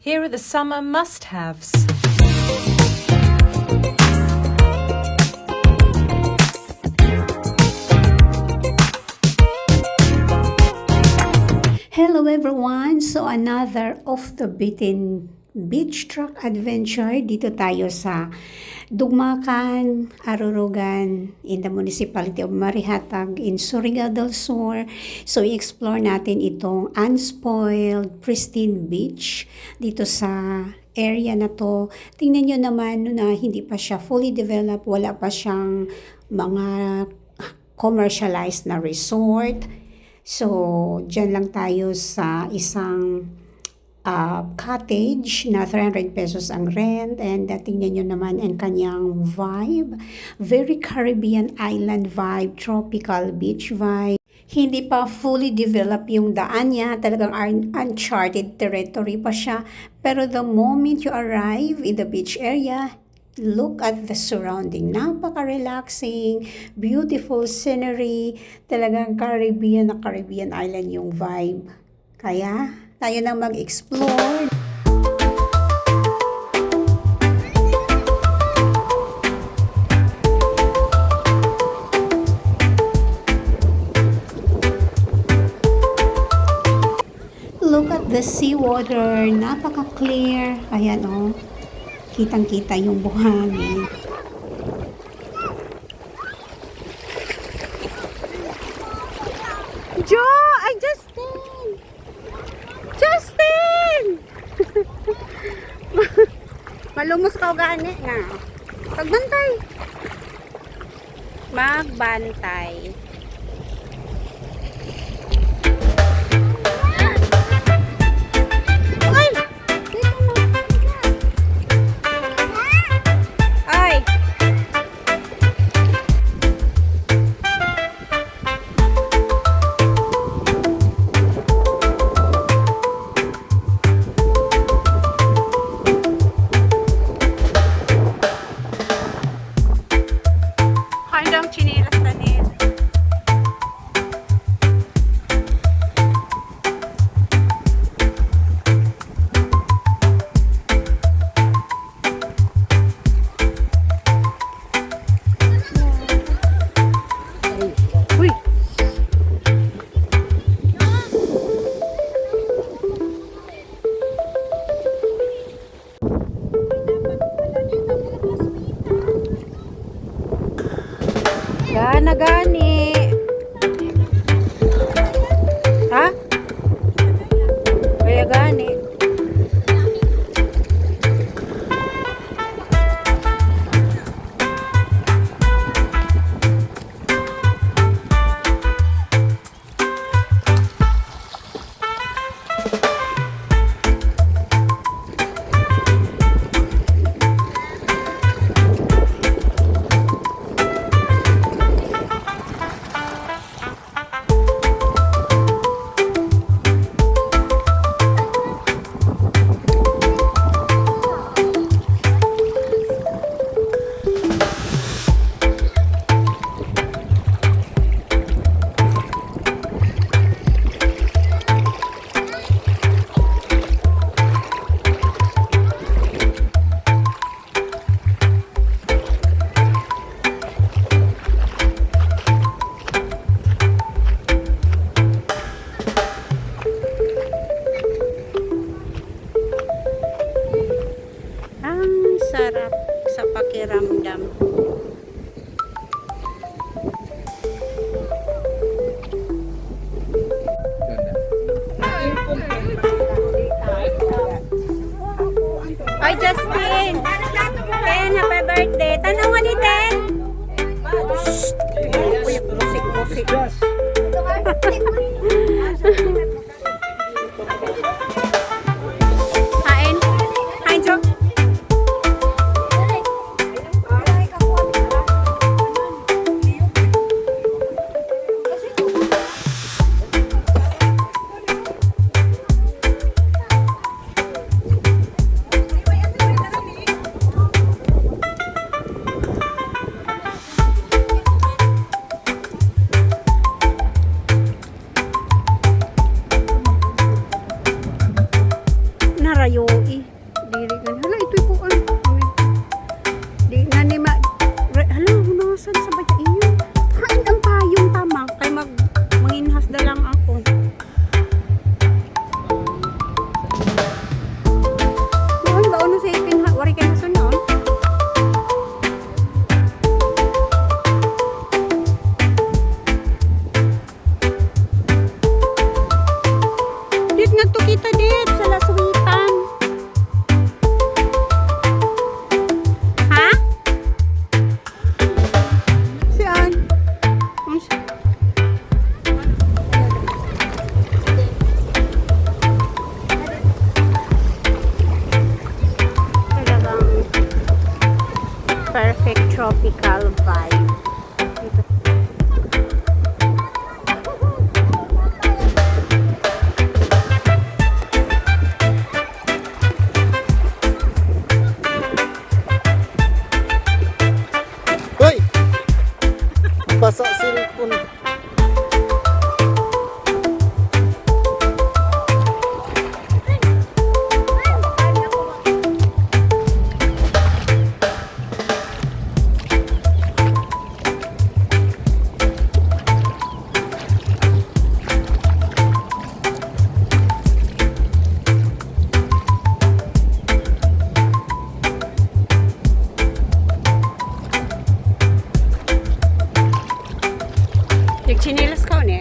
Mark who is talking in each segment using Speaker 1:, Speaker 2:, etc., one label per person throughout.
Speaker 1: Here are the summer must-haves.
Speaker 2: Hello everyone! So another off the beaten beach truck adventure. Dito tayo sa Dugmacan, Arurugan in the municipality of Marihatag in Surigao del Sur. So i-explore natin itong unspoiled, pristine beach dito sa area na to. Tingnan nyo naman na hindi pa siya fully developed, wala pa siyang mga commercialized na resort. So, dyan lang tayo sa isang cottage na 300 pesos ang rent, and tingnan nyo naman ang kanyang vibe. Very Caribbean island vibe, tropical beach vibe. Hindi pa fully developed yung daan niya, talagang uncharted territory pa siya. Pero the moment you arrive in the beach area, look at the surrounding. Napaka-relaxing, beautiful scenery. Talagang Caribbean na Caribbean island yung vibe. Kaya, tayo na mag-explore. Look at the seawater. Napaka-clear. Ayan oh. Kitang-kita yung buhangin.
Speaker 3: Jo! Ay, Justin! Justin! Malumos ka o gani na. Pagbantay. Magbantay. Gana gani. Ha? Kaya gani. Sarap sa pakiramdam. Ay, Justin! Ten, happy birthday! Tanong mo ni Ten! Shhh! Musik. Hain? Hain, Jo? Dili gan. Hala, ito'y kuan. Di nga ni ma... Hala, hunasan sa baya iyo. Kain ang payong tama. Kay manginhas na lang ako. Noon ba ano sa ikin ha? Wari ka na sunon? Dit nga to kita dit sa laswitan. Ha? Saan? Talagang perfect tropical vibe. Dito.
Speaker 4: Hoy! Basa cellphone.
Speaker 3: Nagchinilas ka ne?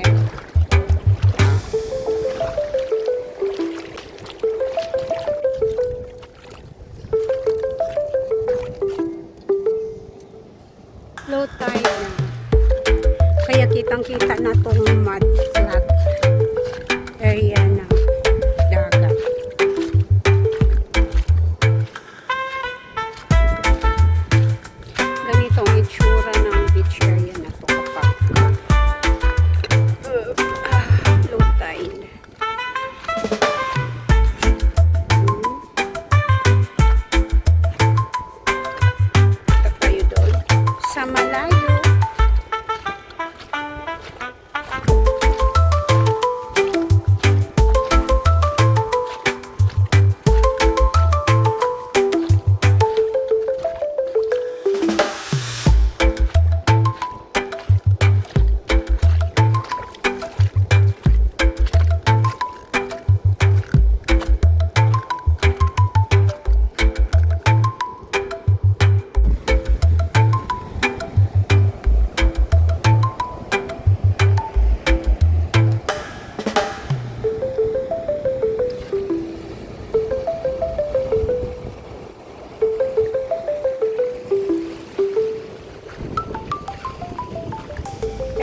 Speaker 3: Low tide na. Kaya kitang-kita na tong mud flat area na dagat. Ganito ang itsura ng beach area na to kapag low tide. Ito tayo doon sa malayo.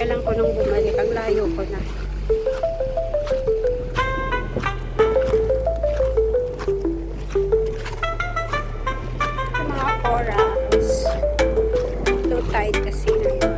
Speaker 3: Kailan ko nung bumalik, ang layo ko na. Sa mga corals, low tide kasi na yun.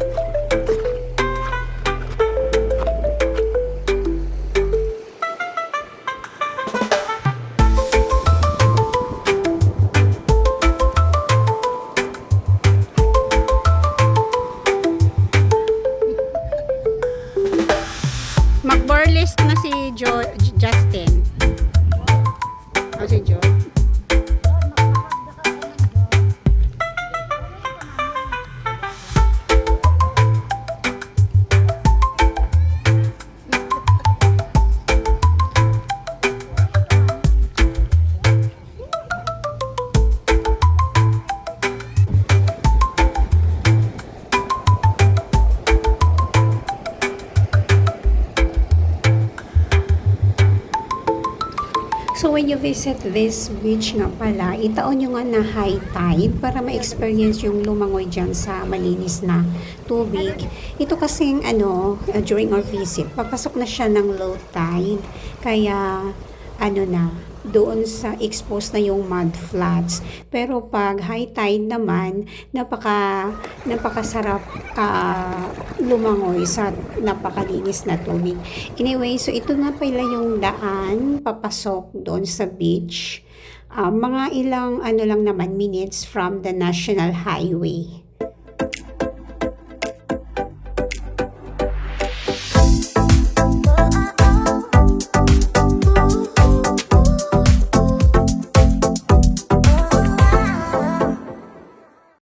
Speaker 3: Mag-burlesque na si Justin. O si Joe.
Speaker 2: So when you visit this beach nga pala, itaon nyo nga na high tide para ma-experience yung lumangoy dyan sa malinis na tubig. Ito kasing during our visit, papasok na siya ng low tide. Kaya doon sa exposed na yung mud flats. Pero pag high tide naman, napakasarap lumangoy sa napakalinis na tubig. Anyway, so ito na pala yung daan papasok doon sa beach. Mga ilang lang naman minutes from the National Highway.